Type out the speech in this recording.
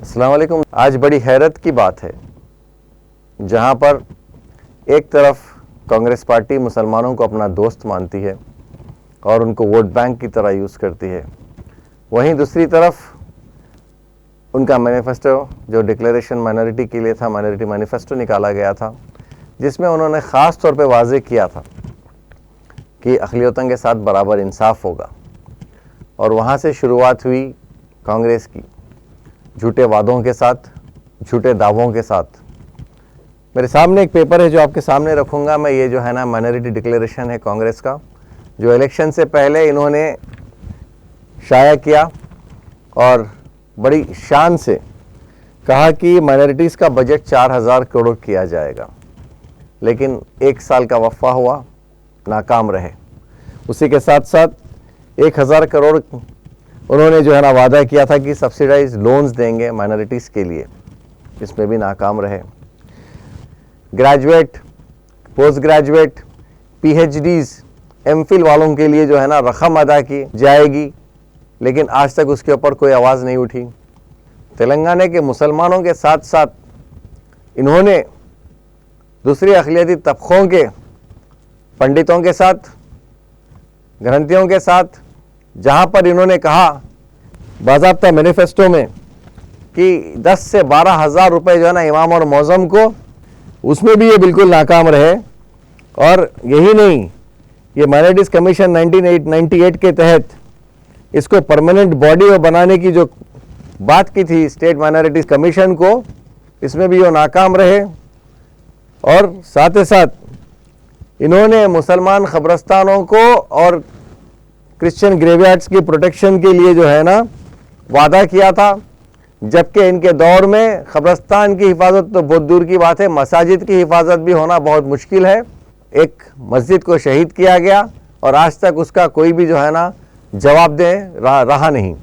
अस्सलाम वालेकुम। आज बड़ी हैरत की बात है, जहां पर एक तरफ कांग्रेस पार्टी मुसलमानों को अपना दोस्त मानती है और उनको वोट बैंक की तरह यूज़ करती है, वहीं दूसरी तरफ उनका मैनिफेस्टो जो डिक्लेरेशन माइनॉरिटी के लिए था, माइनॉरिटी मैनिफेस्टो निकाला गया था, जिसमें उन्होंने ख़ास तौर पे वाज़े किया था कि अक़लियतों के साथ बराबर इंसाफ होगा। और वहाँ से शुरुआत हुई कांग्रेस की झूठे वादों के साथ, झूठे दावों के साथ। मेरे सामने एक पेपर है जो आपके सामने रखूँगा मैं। ये जो है ना माइनॉरिटी डिक्लेरेशन है कांग्रेस का, जो इलेक्शन से पहले इन्होंने शाया किया और बड़ी शान से कहा कि माइनॉरिटीज़ का बजट 4000 करोड़ किया जाएगा, लेकिन 1 साल का वफ़ा हुआ, नाकाम रहे। उसी के साथ साथ 1000 करोड़ उन्होंने जो है ना वादा किया था कि सब्सिडाइज लोन्स देंगे माइनॉरिटीज़ के लिए, इसमें भी नाकाम रहे। ग्रेजुएट, पोस्ट ग्रेजुएट, पीएचडीज़, एमफिल वालों के लिए जो है ना रकम अदा की जाएगी, लेकिन आज तक उसके ऊपर कोई आवाज़ नहीं उठी। तेलंगाना के मुसलमानों के साथ साथ इन्होंने दूसरे अक़लियती तबक़ों के पंडितों के साथ, ग्रंथियों के साथ, जहाँ पर इन्होंने कहा बाज़ाब्ता मैनिफेस्टो में कि 10 से 12 हज़ार रुपये जो है ना इमाम और मौज़म को, उसमें भी ये बिल्कुल नाकाम रहे। और यही नहीं, ये माइनॉरिटीज़ कमीशन 1998 के तहत इसको परमानेंट बॉडी बनाने की जो बात की थी स्टेट माइनॉरिटीज़ कमीशन को, इसमें भी वो नाकाम रहे। और साथ ही साथ इन्होंने मुसलमान क़ब्रिस्तानों को और क्रिश्चियन ग्रेवयार्ड्स की प्रोटेक्शन के लिए जो है ना वादा किया था, जबकि इनके दौर में क़ब्रिस्तान की हिफाजत तो बहुत दूर की बात है, मसाजिद की हिफाजत भी होना बहुत मुश्किल है। एक मस्जिद को शहीद किया गया और आज तक उसका कोई भी जो है ना जवाब रहा नहीं।